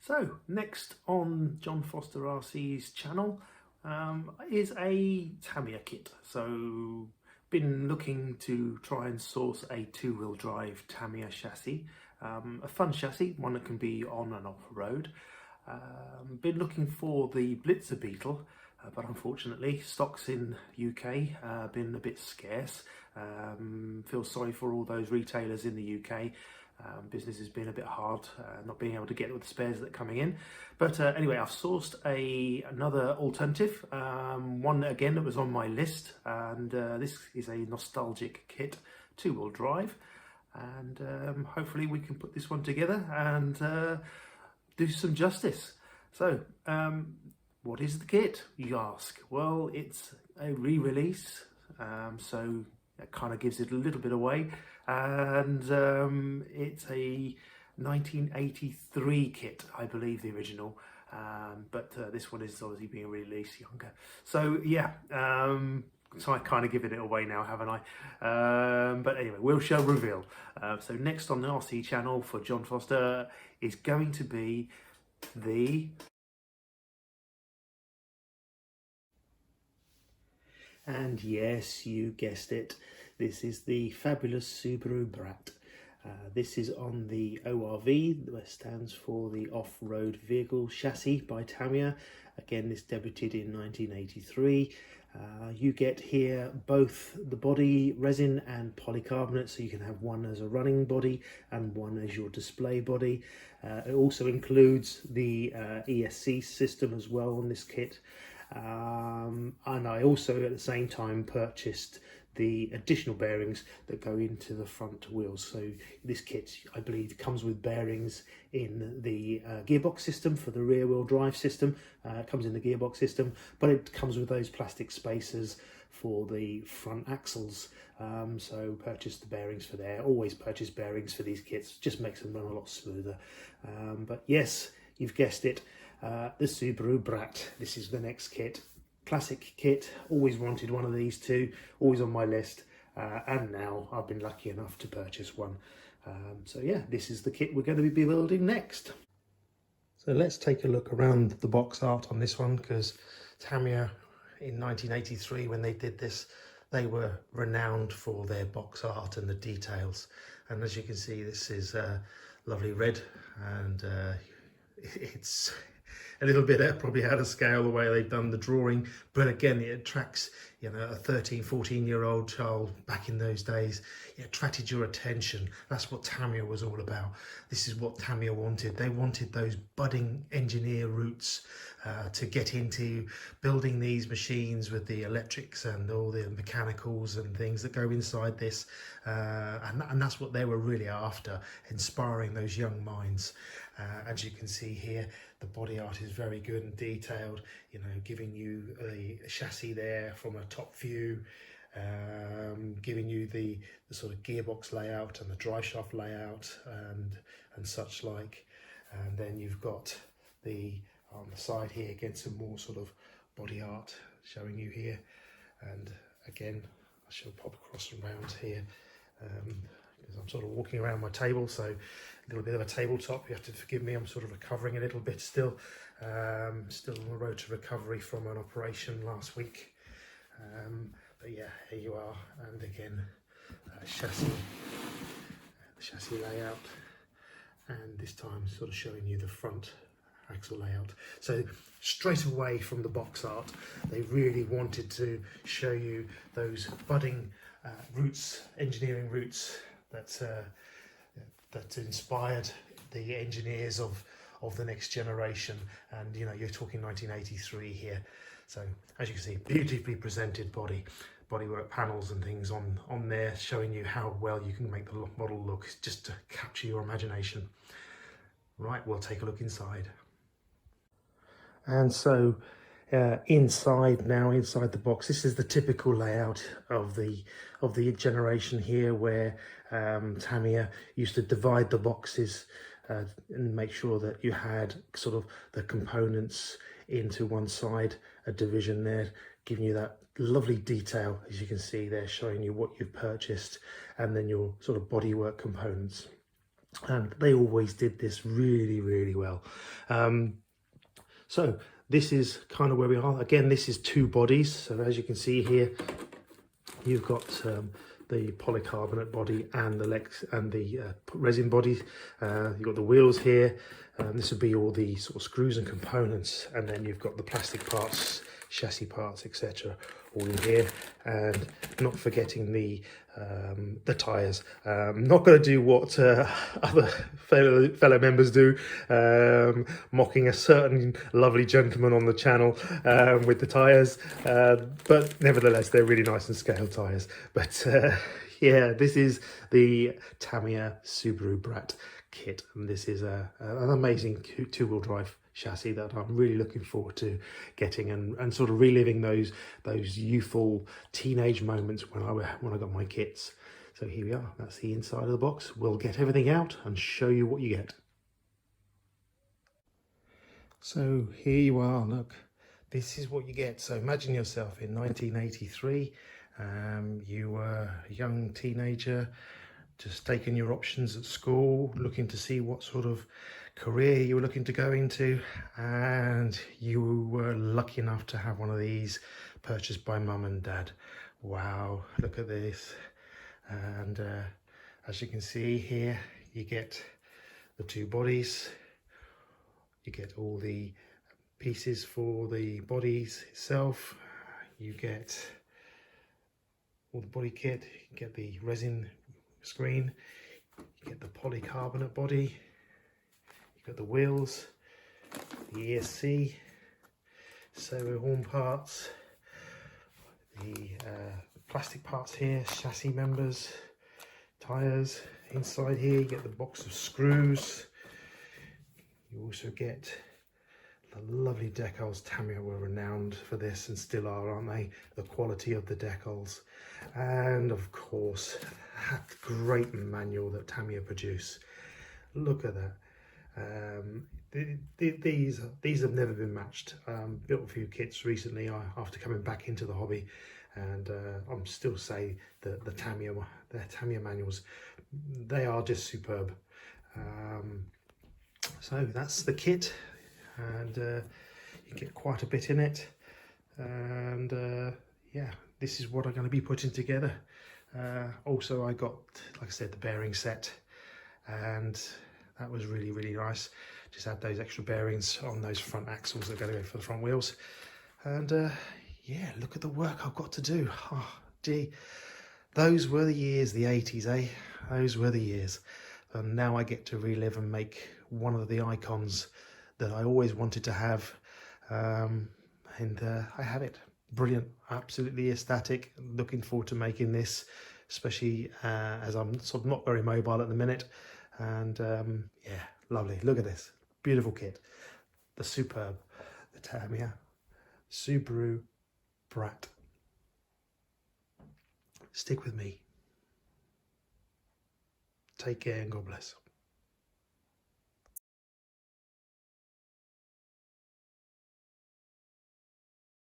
So next on John Foster RC's channel is a Tamiya kit. So been looking to try and source a two-wheel drive Tamiya chassis, a fun chassis, one that can be on and off road. Been looking for the Blitzer Beetle, but unfortunately stocks in UK been a bit scarce. Feel sorry for all those retailers in the UK. Business has been a bit hard, not being able to get with the spares that are coming in. But anyway, I've sourced another alternative, one again that was on my list, and this is a nostalgic kit, two-wheel drive, and hopefully we can put this one together and do some justice. So, what is the kit, you ask? Well, it's a re-release, so that kind of gives it a little bit away, and it's a 1983 kit, I believe, the original, but this one is obviously being released younger. So yeah, so I kind of given it away now, haven't I? But anyway, we shall reveal. So next on the RC channel for John Foster is going to be the And yes, you guessed it, this is the fabulous Subaru Brat. This is on the ORV, that stands for the Off-Road Vehicle Chassis by Tamiya. Again, this debuted in 1983. You get here both the body resin and polycarbonate, so you can have one as a running body and one as your display body. It also includes the ESC system as well on this kit. And I also at the same time purchased the additional bearings that go into the front wheels. So this kit, I believe, comes with bearings in the gearbox system for the rear wheel drive system. It comes in the gearbox system, but it comes with those plastic spacers for the front axles. So purchase the bearings for there. Always purchase bearings for these kits, just makes them run a lot smoother. But yes, you've guessed it, the Subaru Brat. This is the next kit. Classic kit, always wanted one of these two, always on my list, and now I've been lucky enough to purchase one. So yeah, this is the kit we're going to be building next. So let's take a look around the box art on this one, because Tamiya in 1983, when they did this, they were renowned for their box art and the details. And as you can see, this is lovely red, and it's a little bit probably out of scale the way they've done the drawing, but again, it attracts, you know, a 13-14-year-old child back in those days. It attracted your attention. That's what Tamiya was all about. This is what Tamiya wanted. They wanted those budding engineer roots to get into building these machines with the electrics and all the mechanicals and things that go inside this, and that's what they were really after, inspiring those young minds. As you can see here, the body art is very good and detailed, you know, giving you a chassis there from a top view, giving you the sort of gearbox layout and the drive shaft layout and such like. And then you've got on the side here again some more sort of body art showing you here. And again, I shall pop across and round here, because I'm sort of walking around my table, so a little bit of a tabletop. You have to forgive me, I'm sort of recovering a little bit still. Still on the road to recovery from an operation last week. But yeah, here you are, and again, chassis, the chassis layout, and this time sort of showing you the front axle layout. So straight away from the box art, they really wanted to show you those budding roots, engineering roots that inspired the engineers of the next generation. And you know, you're talking 1983 here. So as you can see, beautifully presented bodywork panels and things on there, showing you how well you can make the model look, just to capture your imagination. Right, we'll take a look inside. And so inside the box, this is the typical layout of the generation here, where Tamiya used to divide the boxes and make sure that you had sort of the components into one side, a division there, giving you that lovely detail, as you can see there, showing you what you've purchased, and then your sort of bodywork components. and they always did this really, really well. So this is kind of where we are. Again, this is two bodies. So as you can see here, you've got the polycarbonate body and the legs and the resin body. You've got the wheels here. This would be all the sort of screws and components, and then you've got the plastic parts, chassis parts, etc., all in here. And not forgetting the tyres. Not going to do what other fellow members do, mocking a certain lovely gentleman on the channel with the tyres, but nevertheless they're really nice and scale tyres. But yeah, this is the Tamiya Subaru Brat kit, and this is an amazing two-wheel drive chassis that I'm really looking forward to getting and sort of reliving those youthful teenage moments when I got my kits. So here we are, that's the inside of the box. We'll get everything out and show you what you get. So here you are, look, this is what you get. So imagine yourself in 1983, you were a young teenager, just taking your options at school, looking to see what sort of career you were looking to go into, and you were lucky enough to have one of these purchased by mum and dad. Wow, look at this. And as you can see here, you get the two bodies, you get all the pieces for the bodies itself, you get all the body kit, you get the resin screen, you get the polycarbonate body, you've got the wheels, the ESC, servo horn parts, the plastic parts here, chassis members, tyres. Inside here you get the box of screws. You also get the lovely decals. Tamiya were renowned for this and still are, aren't they? The quality of the decals. And of course, that great manual that Tamiya produce. Look at that. These have never been matched. Built a few kits recently after coming back into the hobby, and I'm still say that the Tamiya manuals, they are just superb. So that's the kit, and you get quite a bit in it, and yeah, this is what I'm going to be putting together. Also I got, like I said, the bearing set, and that was really, really nice. Just add those extra bearings on those front axles that are going to go for the front wheels. And yeah, look at the work I've got to do. Oh, gee, those were the years, the 80s, eh? Those were the years. And now I get to relive and make one of the icons that I always wanted to have. And I have it. Brilliant, absolutely ecstatic. Looking forward to making this, especially as I'm sort of not very mobile at the minute. And yeah, lovely. Look at this beautiful kit, the superb, the Tamiya Subaru Brat. Stick with me. Take care and God bless.